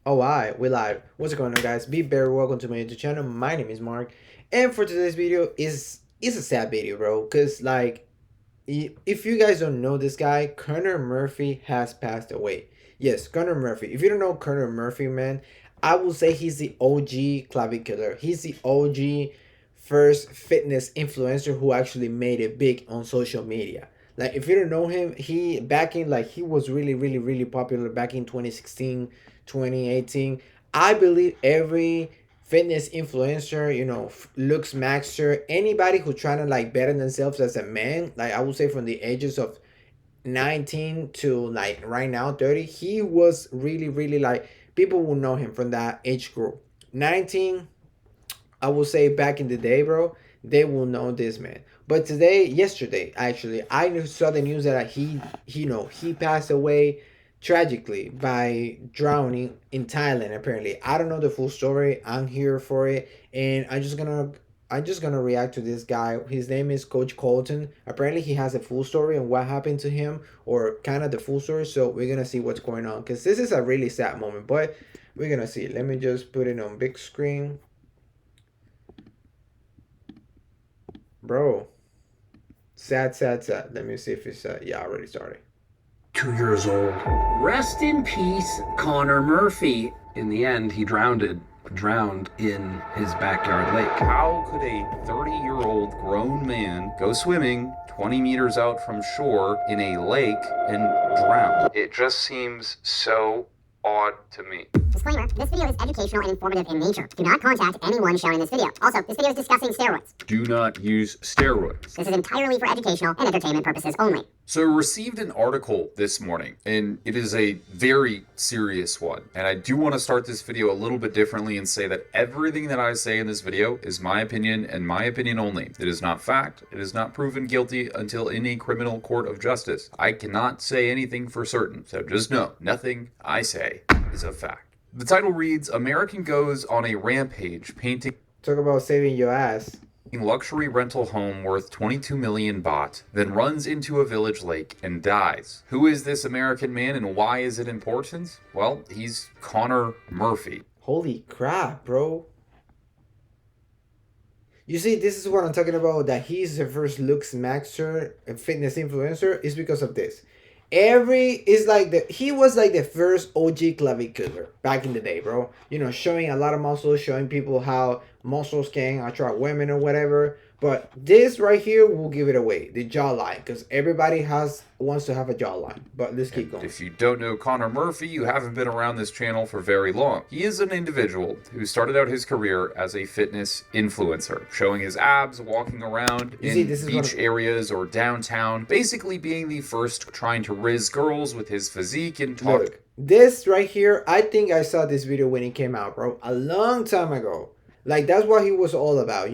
Oh, I we live. What's going on, guys? Be very welcome to my YouTube channel. My name is Mark, and for today's video is a sad video, bro. Cause like, if you guys don't know this guy, Conor Murphy has passed away. Yes, Conor Murphy. If you don't know Conor Murphy, man, I will say he's the OG clavicular. He's the OG first fitness influencer who actually made it big on social media. Like if you don't know him, he back in like he was really popular back in 2016, 2018. I believe every fitness influencer, looks maxer, anybody who trying to like better themselves as a man, like I would say from the ages of 19 to like right now 30, he was really like people will know him from that age group. 19, I will say back in the day, bro, they will know this man. But yesterday, actually, saw the news that he passed away tragically by drowning in Thailand. Apparently, I don't know the full story. I'm here for it, and I'm just gonna react to this guy. His name is Coach Colton. Apparently, he has a full story on what happened to him, or kind of the full story. So we're gonna see what's going on, because this is a really sad moment. But we're gonna see. Let me just put it on big screen, bro. Sad. Let me see if it's yeah, already started. 2 years old. Rest in peace, Conor Murphy. In the end, he drowned in his backyard lake. How could a 30-year-old grown man go swimming 20 meters out from shore in a lake and drown? It just seems so odd to me. Disclaimer, this video is educational and informative in nature. Do not contact anyone sharing this video. Also, this video is discussing steroids. Do not use steroids. This is entirely for educational and entertainment purposes only. So I received an article this morning, and it is a very serious one. And I do want to start this video a little bit differently and say that everything that I say in this video is my opinion and my opinion only. It is not fact. It is not proven guilty until in a criminal court of justice. I cannot say anything for certain, so just know, nothing I say is a fact. The title reads, American goes on a rampage painting Talk about saving your ass. luxury rental home worth 22 million baht, then runs into a village lake and dies. Who is this American man and why is it important? Well, he's Conor Murphy. Holy crap, bro. You see, this is what I'm talking about, that he's the first looks maxer and fitness influencer, is because of this. He was like the first OG clavicular back in the day, bro. Showing a lot of muscles, showing people how muscles can attract women or whatever. But this right here will give it away, the jawline, because everybody wants to have a jawline. But let's keep going. If you don't know Conor Murphy, you haven't been around this channel for very long. He is an individual who started out his career as a fitness influencer, showing his abs, walking around in beach areas or downtown, basically being the first trying to riz girls with his physique and talk. Look, this right here, I think I saw this video when it came out, bro, a long time ago. Like, that's what he was all about,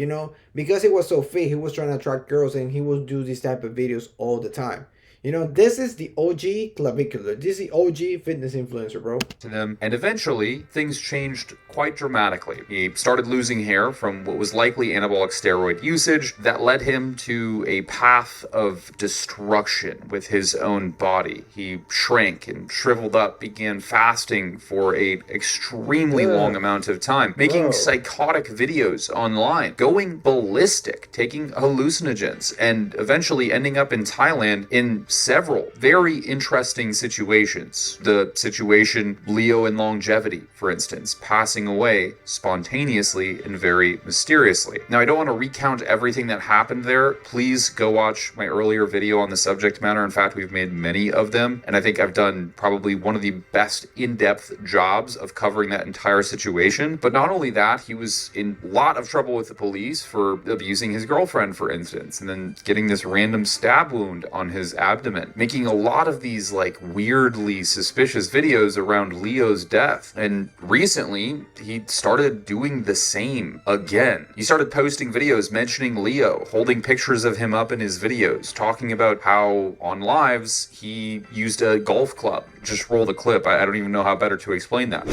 because he was so fit, he was trying to attract girls, and he would do these type of videos all the time. This is the OG clavicular. This is the OG fitness influencer, bro. To them, and eventually things changed quite dramatically. He started losing hair from what was likely anabolic steroid usage that led him to a path of destruction with his own body. He shrank and shriveled up, began fasting for a extremely long amount of time, making psychotic videos online, going ballistic, taking hallucinogens, and eventually ending up in Thailand in several very interesting situations. The situation Leo in longevity, for instance, passing away spontaneously and very mysteriously. Now, I don't want to recount everything that happened there. Please go watch my earlier video on the subject matter. In fact, we've made many of them, and I think I've done probably one of the best in-depth jobs of covering that entire situation. But not only that, he was in a lot of trouble with the police for abusing his girlfriend, for instance, and then getting this random stab wound on his abdomen, making a lot of these like weirdly suspicious videos around Leo's death. And recently he started doing the same again. He started posting videos mentioning Leo, holding pictures of him up in his videos, talking about how on lives he used a golf club. Just roll the clip. I don't even know how better to explain that.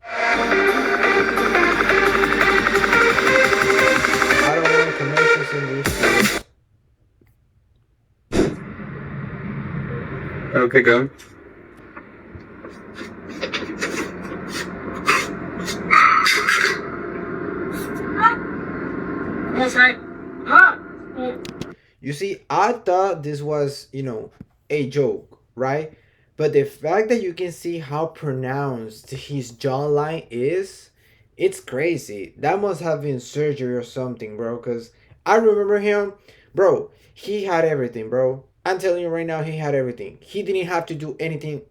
I don't want commercials in this. Okay, go. You see, I thought this was, a joke, right? But the fact that you can see how pronounced his jawline is, it's crazy. That must have been surgery or something, bro. Because I remember him, bro. He had everything, bro. I'm telling you right now, he had everything. He didn't have to do anything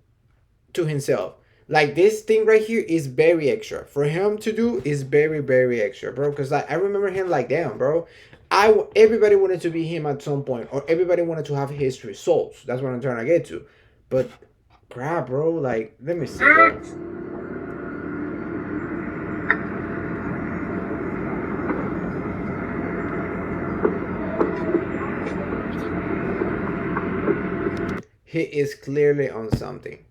to himself. Like this thing right here is very extra for him to do. Is very very extra, bro. Because like I remember him like damn, bro. Everybody wanted to be him at some point, or everybody wanted to have his results. That's what I'm trying to get to. But crap, bro. Like let me see, bro. He is clearly on something.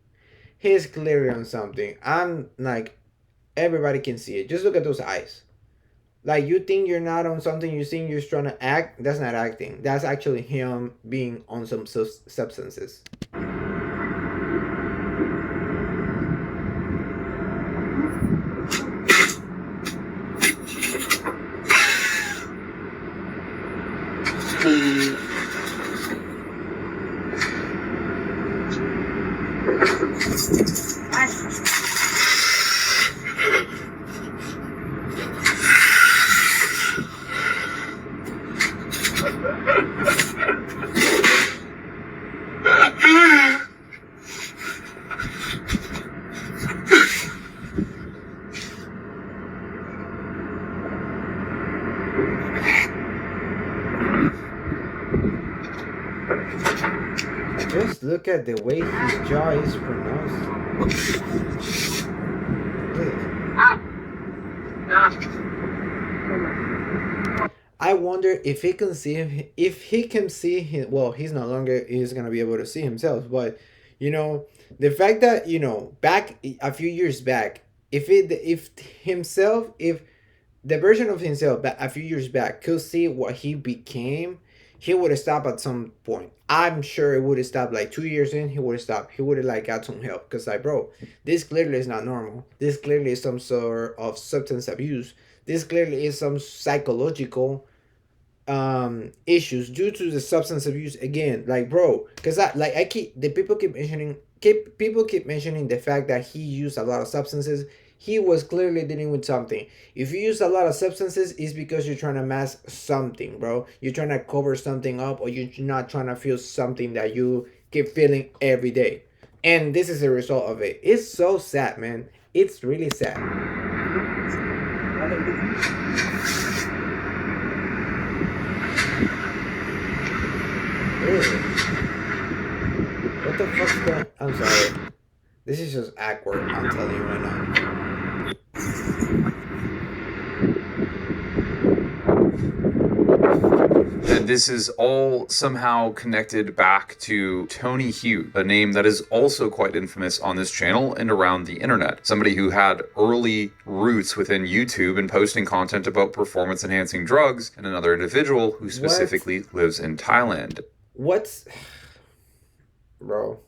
He's clearly on something. I'm like, everybody can see it. Just look at those eyes. Like you think you're not on something, you think you're trying to act. That's not acting. That's actually him being on some substances. Just look at the way his jaw is pronounced. I wonder if he can see him. If he can see him, well, he's no longer is gonna be able to see himself. But the fact that back a few years back, if the version of himself back a few years back could see what he became, he would have stopped at some point. I'm sure it would have stopped like 2 years in. He would have stopped. He would have like got some help because like, bro, this clearly is not normal. This clearly is some sort of substance abuse. This clearly is some psychological issues due to the substance abuse again. Like, bro, because I keep the people keep mentioning the fact that he used a lot of substances. He was clearly dealing with something. If you use a lot of substances, it's because you're trying to mask something, bro. You're trying to cover something up, or you're not trying to feel something that you keep feeling every day. And this is a result of it. It's so sad, man. It's really sad. Ew. What the fuck's going? I'm sorry. This is just awkward. I'm telling you right now. And this is all somehow connected back to Tony Hughes, a name that is also quite infamous on this channel and around the internet. Somebody who had early roots within YouTube and posting content about performance-enhancing drugs, and another individual who specifically lives in Thailand. What's... Bro.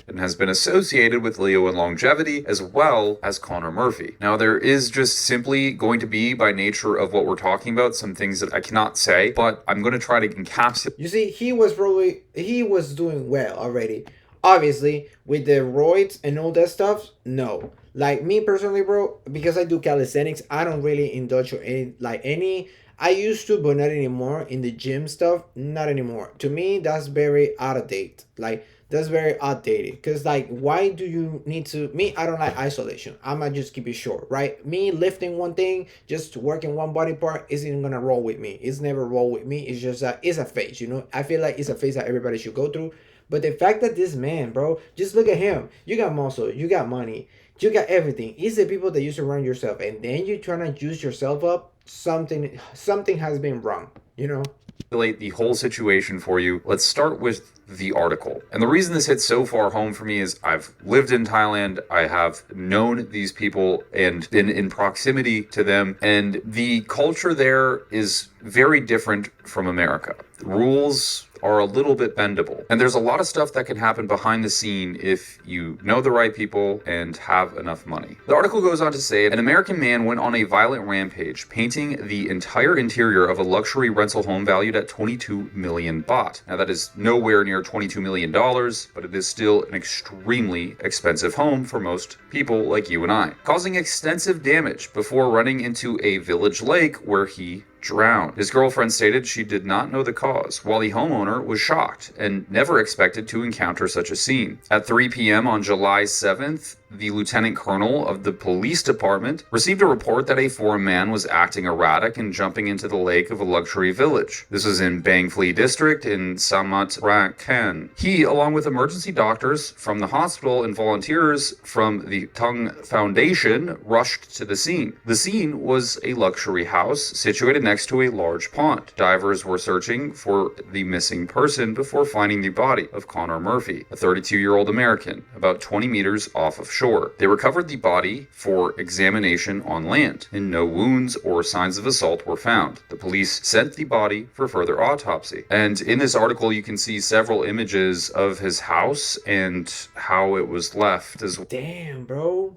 And has been associated with Leo and longevity as well as Connor Murphy. Now, there is just simply going to be, by nature of what we're talking about, some things that I cannot say, but I'm going to try to encapsulate. You see, he was doing well already. Obviously, with the roids and all that stuff, no. Like me personally, bro, because I do calisthenics, I don't really indulge in any. I used to, but not anymore. In the gym stuff, not anymore. To me, that's very out of date. Like, that's very outdated. Because, like, why do you need to... Me, I don't like isolation. I'm going to just keep it short, right? Me lifting one thing, just working one body part, isn't going to roll with me. It's never roll with me. It's just that it's a phase, I feel like it's a phase that everybody should go through. But the fact that this man, bro, just look at him. You got muscle. You got money. You got everything. It's the people that you surround yourself. And then you're trying to juice yourself up. Something has been wrong, The whole situation for you. Let's start with the article. And the reason this hits so far home for me is I've lived in Thailand. I have known these people and been in proximity to them. And the culture there is very different from America. The rules are a little bit bendable. And there's a lot of stuff that can happen behind the scene if you know the right people and have have enough money. The article goes on to say, an American man went on a violent rampage, painting the entire interior of a luxury rental home valued at 22 million baht. Now that is nowhere near $22 million, but it is still an extremely expensive home for most people like you and I, causing extensive damage before running into a village lake where he drowned. His girlfriend stated she did not know the cause, while the homeowner was shocked and never expected to encounter such a scene. At 3 p.m. on July 7th, the lieutenant colonel of the police department received a report that a foreign man was acting erratic and jumping into the lake of a luxury village. This was in Bang Phli district in Samat Rakhine. He, along with emergency doctors from the hospital and volunteers from the Tung Foundation, rushed to the scene. The scene was a luxury house situated next to a large pond. Divers were searching for the missing person before finding the body of Connor Murphy, a 32-year-old American, about 20 meters off of shore. They recovered the body for examination on land, and no wounds or signs of assault were found. The police sent the body for further autopsy. And in this article, you can see several images of his house and how it was left as Damn, bro.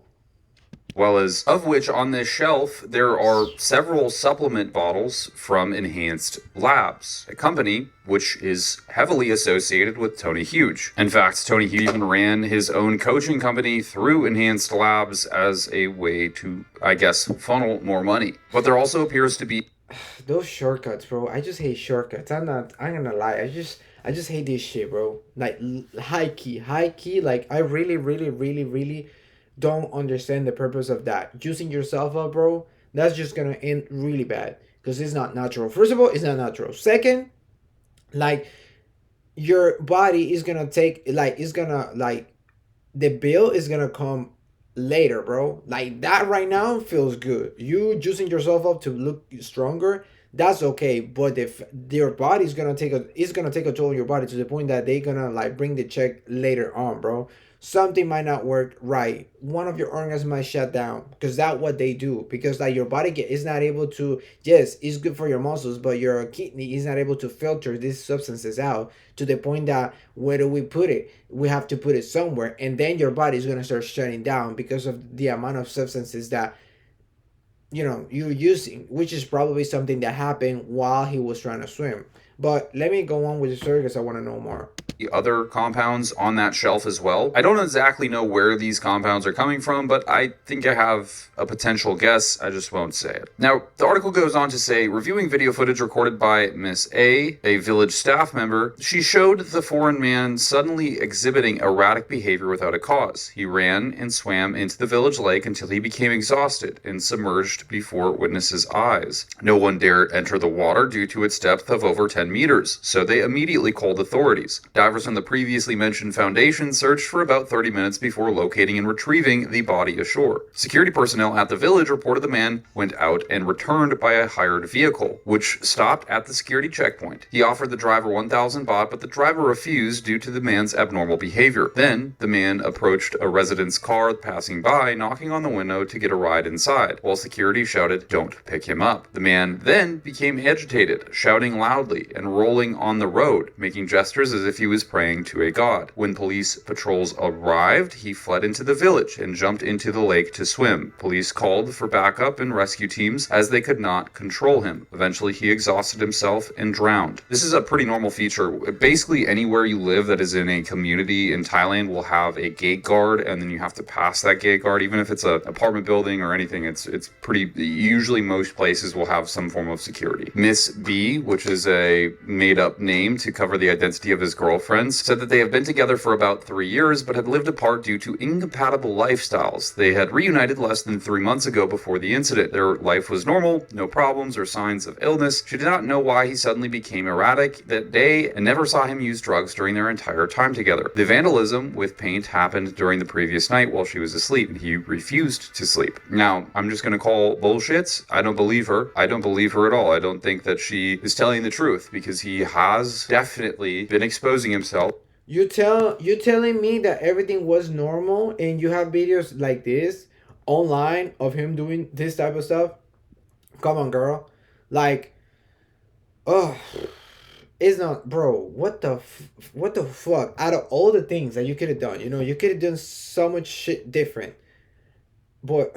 well as of which on this shelf there are several supplement bottles from Enhanced Labs, a company which is heavily associated with Tony Huge. In fact, Tony Huge even ran his own coaching company through Enhanced Labs as a way to, I guess, funnel more money. But there also appears to be Those shortcuts, bro. I just hate shortcuts. I'm gonna lie. I just hate this shit, bro. Like high key. Like I really don't understand the purpose of that. Juicing yourself up, bro. That's just gonna end really bad because it's not natural. First of all, it's not natural. Second, like your body is gonna take the bill is gonna come later, bro. Like that right now feels good. You juicing yourself up to look stronger, that's okay. But if your body's gonna take a toll on your body to the point that they gonna like bring the check later on, bro. Something might not work right. One of your organs might shut down because that's what they do. Because like your body is not able to. Yes, it's good for your muscles, but your kidney is not able to filter these substances out to the point that where do we put it? We have to put it somewhere, and then your body is gonna start shutting down because of the amount of substances that you're using, which is probably something that happened while he was trying to swim. But let me go on with the story because I want to know more. the other compounds on that shelf as well. I don't exactly know where these compounds are coming from, but I think I have a potential guess. I just won't say it. Now, the article goes on to say, reviewing video footage recorded by Miss A village staff member, she showed the foreign man suddenly exhibiting erratic behavior without a cause. He ran and swam into the village lake until he became exhausted and submerged before witnesses' eyes. No one dared enter the water due to its depth of over 10 meters, so they immediately called authorities. Divers from the previously mentioned foundation searched for about 30 minutes before locating and retrieving the body ashore. Security personnel at the village reported the man went out and returned by a hired vehicle, which stopped at the security checkpoint. He offered the driver 1,000 baht, but the driver refused due to the man's abnormal behavior. Then, the man approached a resident's car passing by, knocking on the window to get a ride inside, while security shouted, "Don't pick him up." The man then became agitated, shouting loudly and rolling on the road, making gestures as if he was praying to a god. When police patrols arrived, he fled into the village and jumped into the lake to swim. Police called for backup and rescue teams as they could not control him. Eventually, he exhausted himself and drowned. This is a pretty normal feature. Basically, anywhere you live that is in a community in Thailand will have a gate guard, and then you have to pass that gate guard, even if it's an apartment building or anything. It's pretty, usually most places will have some form of security. Miss B, which is a made-up name to cover the identity of his girlfriends, said that they have been together for about 3 years, but had lived apart due to incompatible lifestyles. They had reunited less than 3 months ago before the incident. Their life was normal, no problems or signs of illness. She did not know why he suddenly became erratic that day and never saw him use drugs during their entire time together. The vandalism with paint happened during the previous night while she was asleep, and he refused to sleep. Now, I'm just going to call bullshit. I don't believe her. I don't believe her at all. I don't think that she is telling the truth, because he has definitely been exposing himself. You telling me that everything was normal and you have videos like this online of him doing this type of stuff? Come on, girl. Like, oh, it's not, bro. What the fuck? Out of all the things that you could have done, you could have done so much shit different. But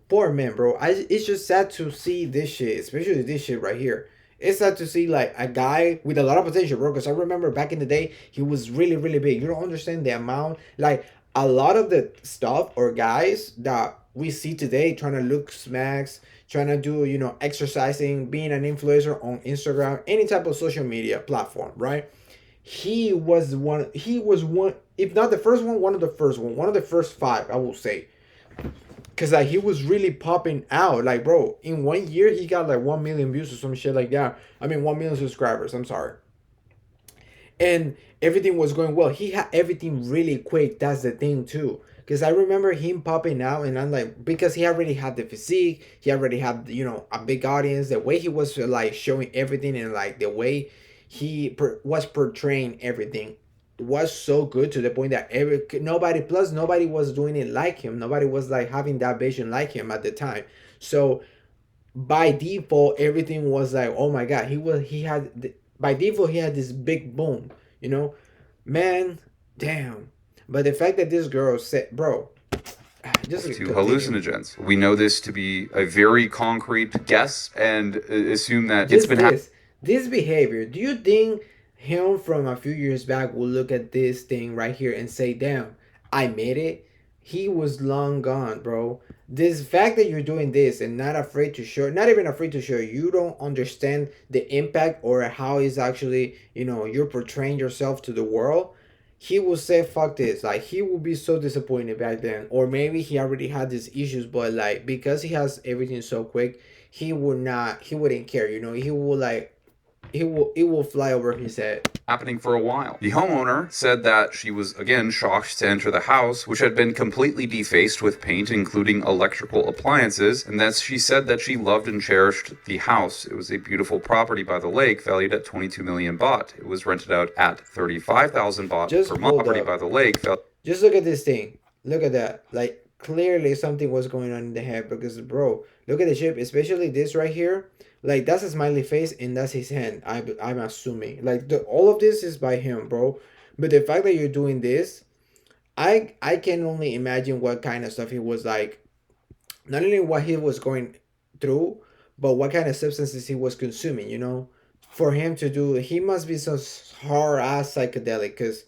poor man, bro. It's just sad to see this shit, especially this shit right here. It's sad to see like a guy with a lot of potential, bro. Because I remember back in the day, he was really, really big. You don't understand the amount, like a lot of the stuff or guys that we see today trying to look smacks, trying to do, exercising, being an influencer on Instagram, any type of social media platform, right? He was one. He was one, if not the first one, one of the first one, one of the first five, I will say. Cause like he was really popping out, like bro. In 1 year, he got like 1 million views or some shit like that. I mean, 1 million subscribers. I'm sorry, and everything was going well. He had everything really quick. That's the thing too. Cause I remember him popping out, and I'm like, because he already had the physique, he already had a big audience. The way he was like showing everything, and like the way was portraying everything was so good to the point that nobody was doing it like him. Nobody was like having that vision like him at the time. So by default, everything was like, oh my god, by default he had this big boom, you know, man, damn. But the fact that this girl said, bro, just To continue. hallucinogens. We know this to be a very concrete guess and assume that it's Just been happening. this behavior. Do you think him from a few years back will look at this thing right here and say, "Damn, I made it"? He was long gone, bro. This fact that you're doing this and not afraid to show, not even afraid to show, you don't understand the impact or how it's actually, you're portraying yourself to the world. He will say, "Fuck this." Like he will be so disappointed back then, or maybe he already had these issues, but like because he has everything so quick, he wouldn't care. He will like it will fly over his head. Happening for a while. The homeowner said that she was again shocked to enter the house, which had been completely defaced with paint, including electrical appliances, and that she said that she loved and cherished the house. It was a beautiful property by the lake, valued at 22 million baht. It was rented out at 35,000 baht Just per month. hold Property up. by the lake. Just look at this thing. Look at that. Like clearly something was going on in the head because bro, look at the shape, especially this right here. Like that's a smiley face and that's his hand. I'm assuming. Like all of this is by him, bro. But the fact that you're doing this, I can only imagine what kind of stuff he was like. Not only what he was going through, but what kind of substances he was consuming. For him to do, he must be some hard ass psychedelic. Cause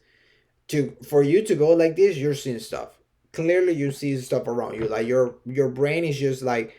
for you to go like this, you're seeing stuff. Clearly, you see stuff around you. Like your brain is just like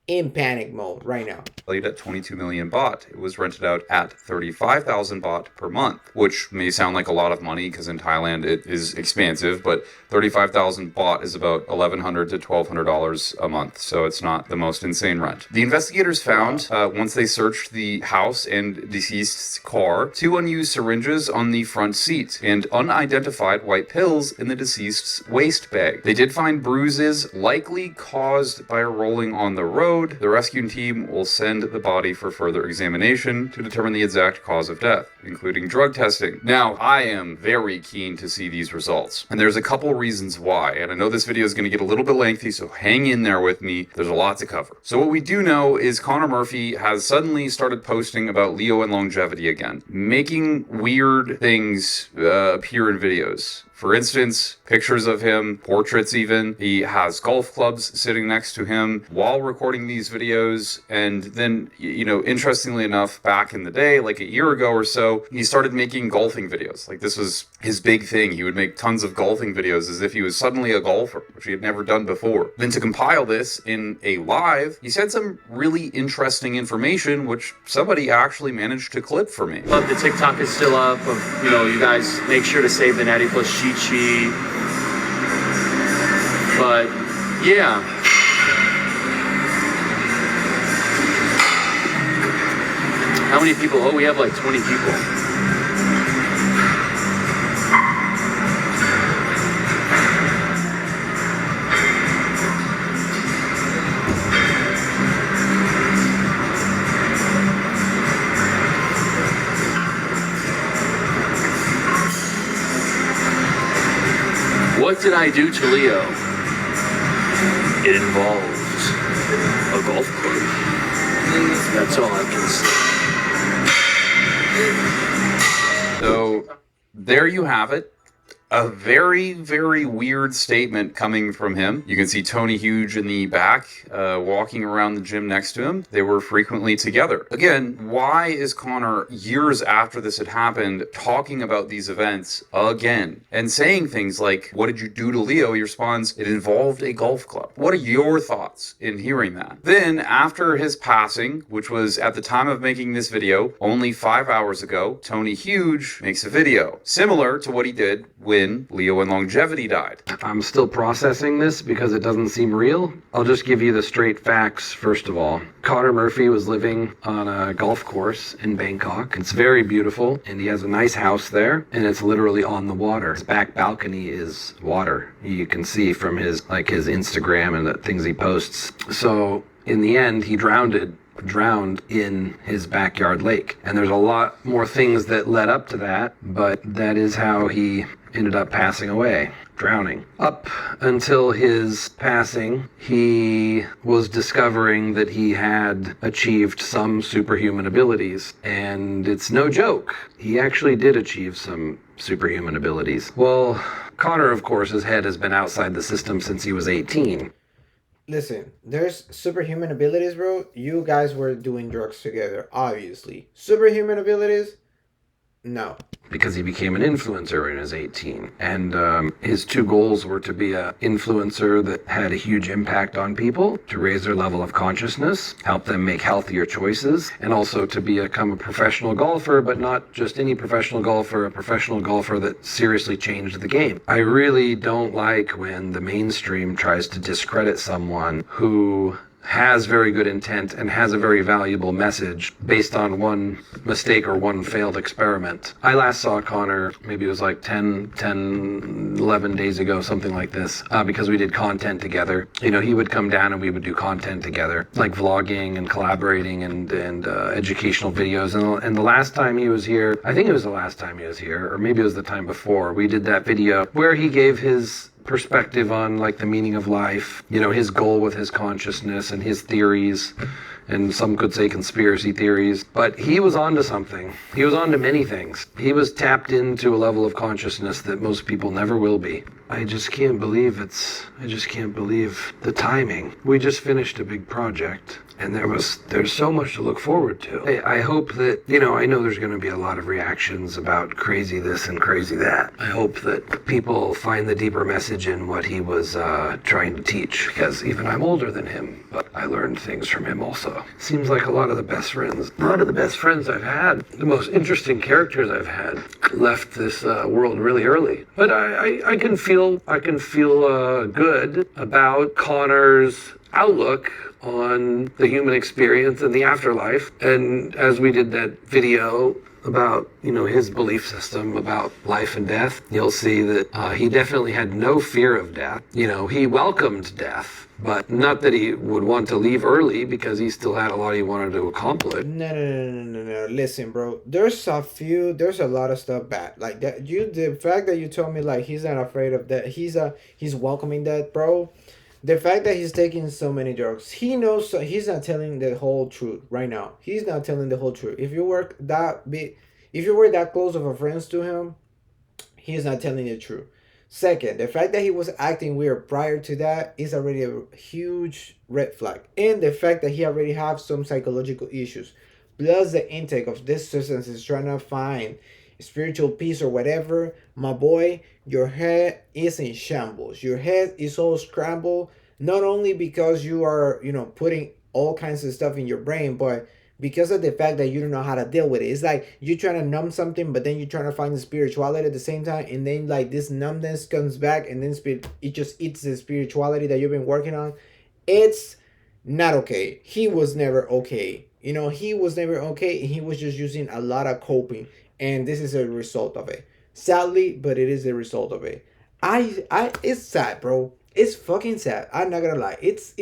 in panic mode right now. Valued at 22 million baht. It was rented out at 35,000 baht per month, which may sound like a lot of money because in Thailand it is expansive, but 35,000 baht is about $1,100 to $1,200 a month, so it's not the most insane rent. The investigators found, once they searched the house and deceased's car, 2 unused syringes on the front seat and unidentified white pills in the deceased's waist bag. They did find bruises likely caused by rolling on the road. The rescue team will send the body for further examination to determine the exact cause of death, including drug testing. Now, I am very keen to see these results, and there's a couple reasons why, and I know this video is going to get a little bit lengthy, so hang in there with me. There's a lot to cover. So what we do know is Connor Murphy has suddenly started posting about Leo and longevity again, making weird things appear in videos. For instance, pictures of him, portraits even. He has golf clubs sitting next to him while recording these videos. And then, interestingly enough, back in the day, like a year ago or so, he started making golfing videos. Like this was his big thing. He would make tons of golfing videos as if he was suddenly a golfer, which he had never done before. Then to compile this in a live, he said some really interesting information, which somebody actually managed to clip for me. But the TikTok is still up of, you guys make sure to save the Natty Plus cheat sheet. But, yeah. How many people? Oh, we have like 20 people. What did I do to Leo? It involved a golf club. That's all I can say. So there you have it. A very, very weird statement coming from him. You can see Tony Huge in the back, walking around the gym next to him. They were frequently together. Again, why is Conor, years after this had happened, talking about these events again and saying things like, "What did you do to Leo?" He responds, "It involved a golf club." What are your thoughts in hearing that? Then, after his passing, which was at the time of making this video, only 5 hours ago, Tony Huge makes a video, similar to what he did when Leo and Longevity died. I'm still processing this because it doesn't seem real. I'll just give you the straight facts first of all. Conor Murphy was living on a golf course in Bangkok. It's very beautiful and he has a nice house there and it's literally on the water. His back balcony is water. You can see from his Instagram and the things he posts. So in the end, he drowned in his backyard lake. And there's a lot more things that led up to that, but that is how he ended up passing away, drowning. Up until his passing, he was discovering that he had achieved some superhuman abilities. And it's no joke. He actually did achieve some superhuman abilities. Well, Conor, of course, his head has been outside the system since he was 18. Listen, there's superhuman abilities, bro. You guys were doing drugs together, obviously. Superhuman abilities? No. Because he became an influencer when he was 18. And his two goals were to be an influencer that had a huge impact on people, to raise their level of consciousness, help them make healthier choices, and also to become a professional golfer, but not just any professional golfer, a professional golfer that seriously changed the game. I really don't like when the mainstream tries to discredit someone who has very good intent and has a very valuable message based on one mistake or one failed experiment. I last saw Conor, maybe it was like 11 days ago, something like this, because we did content together. You know, he would come down and we would do content together, like vlogging and collaborating and educational videos. And the last time he was here, I think it was the last time he was here, or maybe it was the time before, we did that video where he gave his perspective on like the meaning of life, you know, his goal with his consciousness and his theories, and some could say conspiracy theories, but he was onto something. He was onto many things. He was tapped into a level of consciousness that most people never will be. I just can't believe the timing. We just finished a big project and there's so much to look forward to. I hope that, you know, I know there's going to be a lot of reactions about crazy this and crazy that. I hope that people find the deeper message in what he was trying to teach, because even I'm older than him, but I learned things from him also. Seems like a lot of the best friends I've had, the most interesting characters I've had, left this world really early. But I can feel good about Conor's outlook on the human experience and the afterlife. And as we did that video about, you know, his belief system about life and death, you'll see that he definitely had no fear of death. You know, he welcomed death, but not that he would want to leave early, because he still had a lot he wanted to accomplish. No. Listen, bro. There's a lot of stuff bad. Like that. The fact that you told me like he's not afraid of that, he's welcoming that, bro. The fact that he's taking so many drugs, he knows, so he's not telling the whole truth right now. He's not telling the whole truth. If you were that close of a friends to him, he's not telling the truth. Second, the fact that he was acting weird prior to that is already a huge red flag. And the fact that he already have some psychological issues, plus the intake of this substance is trying to find spiritual peace or whatever, my boy, your head is in shambles. Your head is all scrambled, not only because you are, you know, putting all kinds of stuff in your brain, but because of the fact that you don't know how to deal with it. It's like you're trying to numb something, but then you're trying to find the spirituality at the same time, and then like this numbness comes back, and then it just eats the spirituality that you've been working on. It's not okay. He was never okay. You know, he was never okay. He was just using a lot of coping, and this is a result of it. Sadly, but it is a result of it. It's sad, bro. It's fucking sad. I'm not gonna lie. It's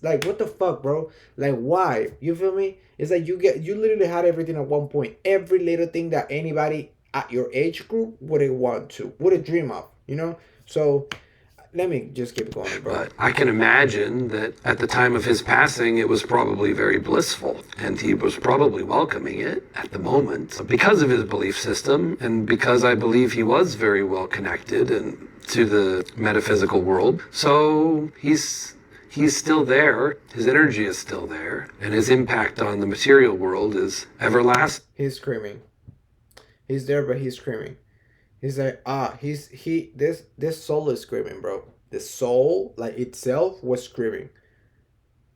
like, what the fuck, bro? Like, why? You feel me? It's like you literally had everything at one point. Every little thing that anybody at your age group would want to, would dream of, you know? So let me just keep going, bro. But I can imagine that at the time of his passing, it was probably very blissful, and he was probably welcoming it at the moment because of his belief system, and because I believe he was very well connected and to the metaphysical world. So he's still there, his energy is still there, and his impact on the material world is everlasting. He's screaming. He's there, but he's screaming. He's like, this soul is screaming, bro. The soul, like itself, was screaming.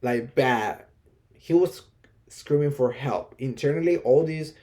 Like bad. He was screaming for help. Internally, all these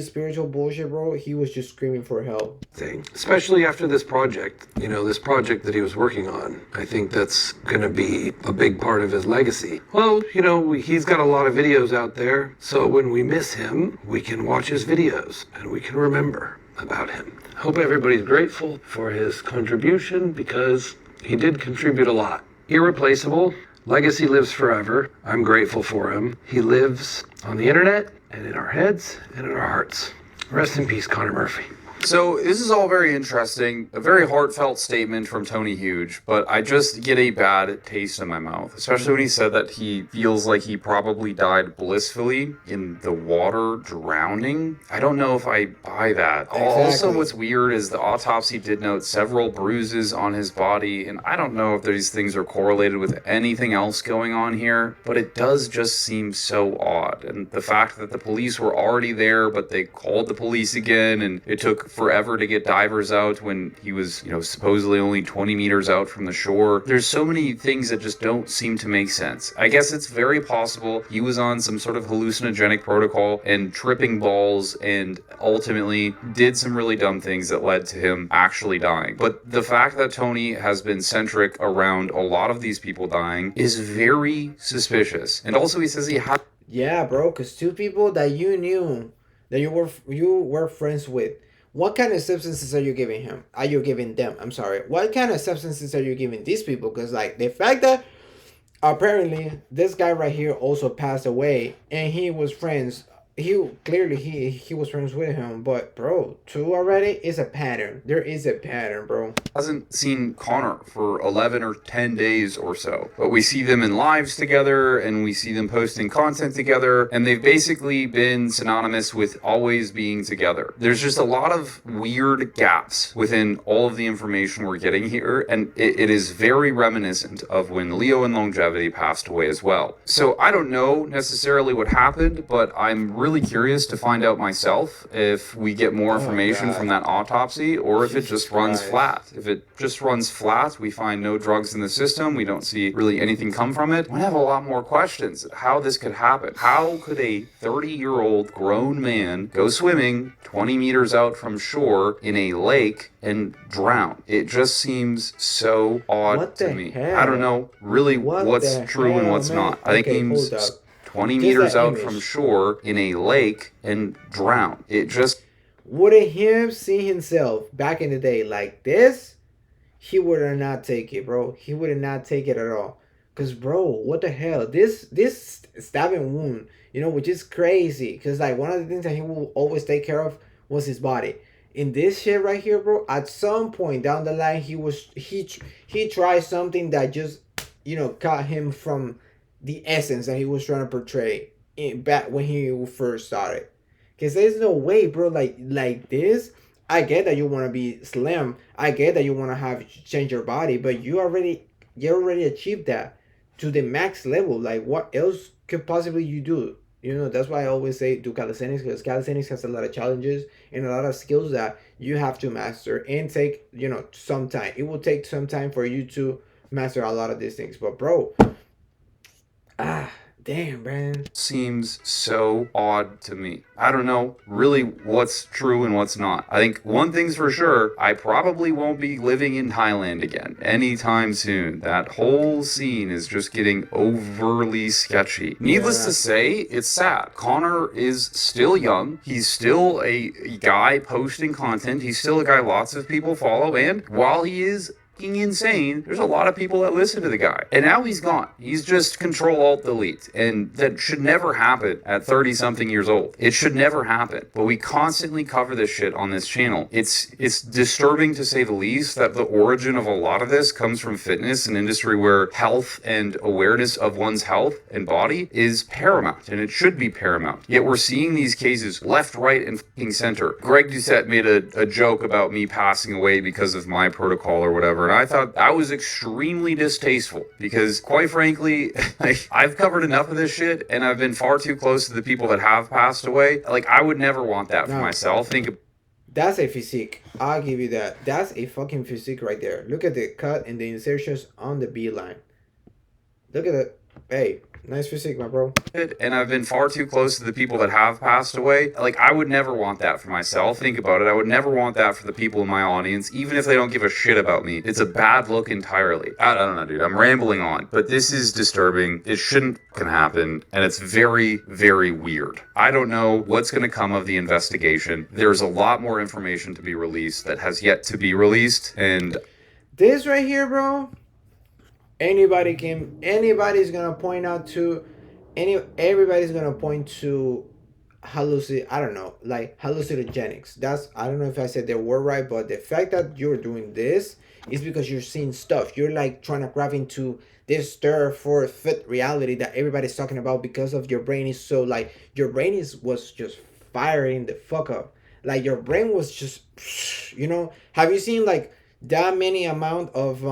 spiritual bullshit, bro, he was just screaming for help. Thing. Especially after this project, this project that he was working on. I think that's gonna be a big part of his legacy. Well, he's got a lot of videos out there, so when we miss him, we can watch his videos and we can remember about him. Hope everybody's grateful for his contribution because he did contribute a lot. Irreplaceable. Legacy lives forever. I'm grateful for him. He lives on the internet and in our heads and in our hearts. Rest in peace, Connor Murphy. So this is all very interesting, a very heartfelt statement from Tony Huge, but I just get a bad taste in my mouth, especially when he said that he feels like he probably died blissfully in the water drowning. I don't know if I buy that. Exactly. Also, what's weird is the autopsy did note several bruises on his body, and I don't know if these things are correlated with anything else going on here, but it does just seem so odd. And the fact that the police were already there, but they called the police again, and it took forever to get divers out when he was, supposedly only 20 meters out from the shore. There's so many things that just don't seem to make sense. I guess it's very possible he was on some sort of hallucinogenic protocol and tripping balls and ultimately did some really dumb things that led to him actually dying. But the fact that Tony has been centric around a lot of these people dying is very suspicious. And also he says he had... Yeah, bro, because two people that you knew, that you were friends with, what kind of substances are you giving him? Are you giving them? I'm sorry. What kind of substances are you giving these people? Because like the fact that apparently this guy right here also passed away and he was friends. He was friends with him, but bro, two already is a pattern. There is a pattern, bro. Hasn't seen Connor for 11 or 10 days or so, but we see them in lives together and we see them posting content together, and they've basically been synonymous with always being together. There's just a lot of weird gaps within all of the information we're getting here, and it is very reminiscent of when Leo in Longevity passed away as well. So I don't know necessarily what happened, but I'm really curious to find out myself if we get more information from that autopsy, or if it just runs flat. If it just runs flat, we find no drugs in the system, we don't see really anything come from it, I have a lot more questions how this could happen. How could a 30-year-old grown man go swimming 20 meters out from shore in a lake and drown? It just seems so odd to me. Hell? I don't know really what's true and what's not. I think he's 20 meters out from shore in a lake and drown. It just... Wouldn't him see himself back in the day like this, he would not take it, bro. He would not take it at all. Because, bro, what the hell? This stabbing wound, which is crazy. Because, like, one of the things that he will always take care of was his body. In this shit right here, bro, at some point down the line, he tried something that just, cut him from the essence that he was trying to portray back when he first started. Because there's no way, bro, like this. I get that you want to be slim. I get that you want to change your body, but you already achieved that to the max level. Like, what else could possibly you do? That's why I always say do calisthenics, because calisthenics has a lot of challenges and a lot of skills that you have to master and take, some time. It will take some time for you to master a lot of these things. But, bro, damn, man. Seems so odd to me. I don't know really what's true and what's not. I think one thing's for sure, I probably won't be living in Thailand again anytime soon. That whole scene is just getting overly sketchy. Needless to say, it's sad. Connor is still young. He's still a guy posting content. He's still a guy lots of people follow, and while he is insane. There's a lot of people that listen to the guy. And now he's gone. He's just Control Alt Delete. And that should never happen at 30 something years old. It should never happen. But we constantly cover this shit on this channel. It's disturbing to say the least that the origin of a lot of this comes from fitness, an industry where health and awareness of one's health and body is paramount, and it should be paramount. Yet we're seeing these cases left, right, and fucking center. Greg Doucette made a joke about me passing away because of my protocol or whatever, and I thought that was extremely distasteful because, quite frankly, like, I've covered enough of this shit, and I've been far too close to the people that have passed away. Like, I would never want that for myself. That's a physique. I'll give you that. That's a fucking physique right there. Look at the cut and the insertions on the B line. Look at it. Hey, nice physique, my bro. And I've been far too close to the people that have passed away. Like, I would never want that for myself. Think about it. I would never want that for the people in my audience, even if they don't give a shit about me. It's a bad look entirely. I don't know, dude. I'm rambling on. But this is disturbing. It shouldn't happen. And it's very, very weird. I don't know what's going to come of the investigation. There's a lot more information to be released that has yet to be released. And this right here, bro, anybody's gonna point out to everybody's gonna point to hallucinogenics. That's, I don't know if I said the word right, but the fact that you're doing this is because you're seeing stuff. You're like trying to grab into this third, fourth, fifth reality that everybody's talking about because of your brain is so, like, your brain was just firing the fuck up. Like, your brain was just, you know, have you seen like that many amount of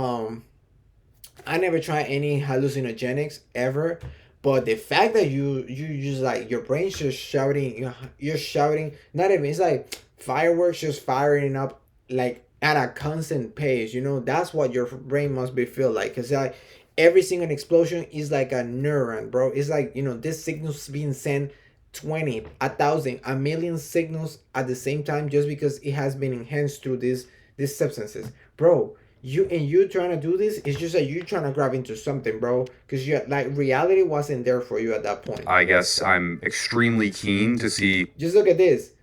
I never tried any hallucinogenics ever, but the fact that you just, like, your brain's just shouting, you're shouting, not even, it's like fireworks just firing up, like, at a constant pace, you know. That's what your brain must be feel like, because, like, every single explosion is like a neuron, bro. It's like, you know, this signal's being sent 20, 1,000, a million signals at the same time, just because it has been enhanced through these substances, bro. You trying to do this, it's just that you trying to grab into something, bro, because you, like, reality wasn't there for you at that point. I guess I'm extremely keen to see. Just look at this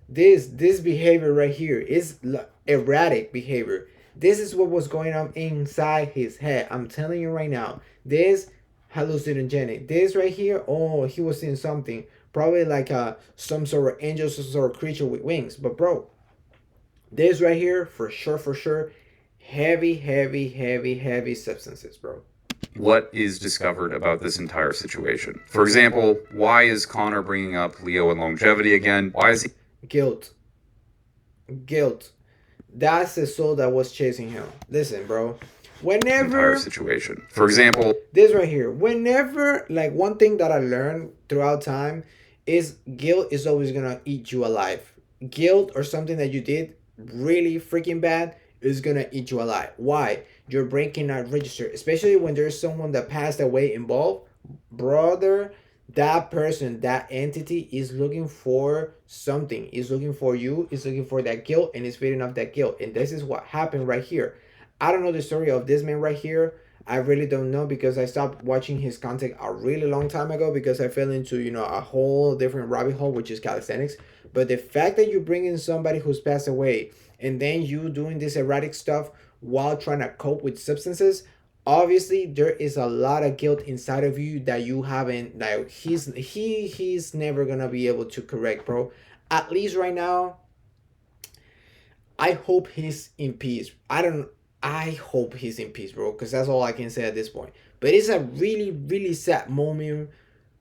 behavior right here is erratic behavior. This is what was going on inside his head. I'm telling you right now, this hallucinogenic, this right here, oh, he was seeing something, probably like some sort of angel, some sort of creature with wings. But bro, this right here, for sure, heavy substances, bro. What is discovered about this entire situation? For example, why is Connor bringing up Leo and longevity again? Why is he... Guilt. That's the soul that was chasing him. Listen, bro, whenever... entire situation. For example... this right here. Whenever, like, one thing that I learned throughout time is guilt is always gonna eat you alive. Guilt or something that you did really freaking bad is gonna eat you alive. Why? Your brain cannot register, especially when there's someone that passed away involved, brother. That person, that entity is looking for something, is looking for you, is looking for that guilt, and is feeding off that guilt. And this is what happened right here. I don't know the story of this man right here. I really don't know, because I stopped watching his content a really long time ago, because I fell into, you know, a whole different rabbit hole, which is calisthenics. But the fact that you bring in somebody who's passed away, and then you doing this erratic stuff while trying to cope with substances, obviously there is a lot of guilt inside of you that you haven't, like, he's never gonna be able to correct, bro. At least right now, I hope he's in peace. I hope he's in peace, bro, because that's all I can say at this point. But it's a really sad moment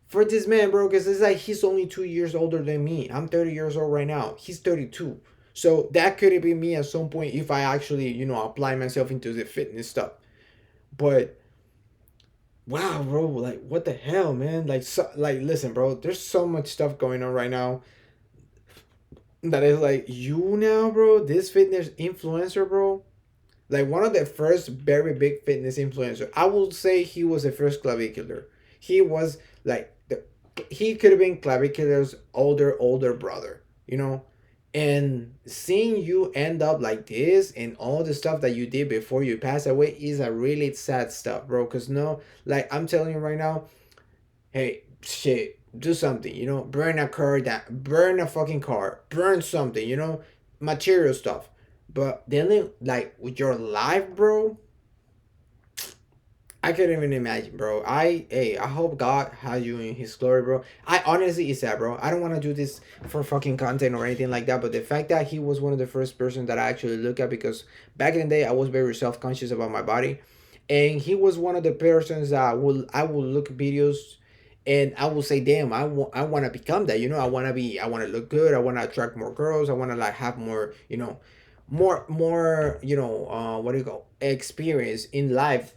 for this man, bro, because it's like he's only 2 years older than me. I'm 30 years old right now. He's 32. So that could have been me at some point if I actually, you know, apply myself into the fitness stuff. But wow, bro, like, what the hell, man? Like, listen, bro, there's so much stuff going on right now that is like, you now, bro, this fitness influencer, bro, like, one of the first very big fitness influencer. I will say he was the first clavicular. He was like he could have been clavicular's older brother, you know. And seeing you end up like this and all the stuff that you did before you passed away is a really sad stuff, bro. Because, no, like, I'm telling you right now, hey, shit, do something, you know. Burn a fucking car, burn something, you know, material stuff. But then, like, with your life, bro, I couldn't even imagine, bro. I hope God has you in His glory, bro. I honestly is that, bro. I don't want to do this for fucking content or anything like that, but the fact that he was one of the first persons that I actually look at, because back in the day I was very self conscious about my body, and he was one of the persons that I will look at videos, and I will say, damn, I want to become that. You know, I want to look good. I want to attract more girls. I want to like have more, more, what do you call, experience in life.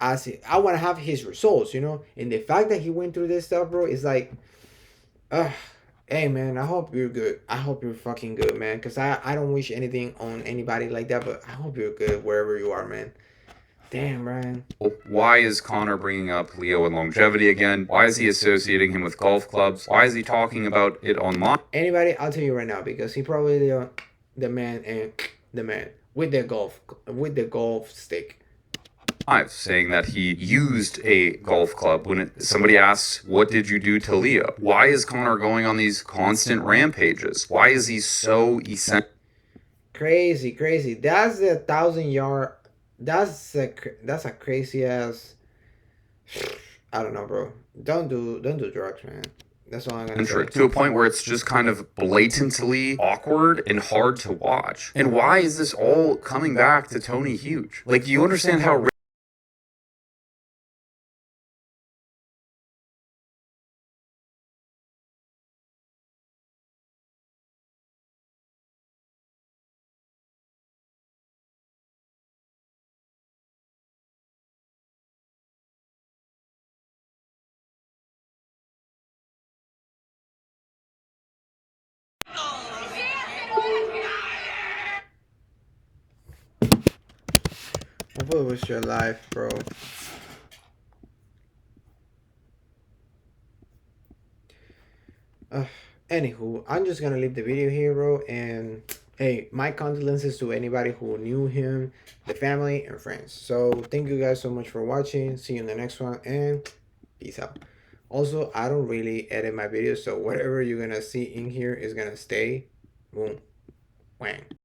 I want to have his results, and the fact that he went through this stuff, bro, is like, uh hey man, I hope you're good. I hope you're fucking good, man, because I don't wish anything on anybody like that, but I hope you're good wherever you are, man. Damn, Ryan. Why is Connor bringing up Leo and longevity again? Why is he associating him with golf clubs? Why is he talking about it online? Anybody, I'll tell you right now, because he probably the man, and the man with the golf stick. Saying that he used a golf club. When somebody asks, what did you do to Leo? Why is Connor going on these constant rampages? Why is he so essential? Crazy. That's a 1,000 yard. That's a crazy ass. I don't know, bro. Don't do drugs, man. That's all I'm gonna say. To a point where it's just kind of blatantly awkward and hard to watch. And why is this all coming back to Tony Huge? Like, do you understand how Hopefully, it was your life, bro. Anywho, I'm just gonna leave the video here, bro. And hey, my condolences to anybody who knew him, the family, and friends. So thank you guys so much for watching. See you in the next one, and peace out. Also, I don't really edit my videos, so whatever you're gonna see in here is gonna stay. Boom, whang.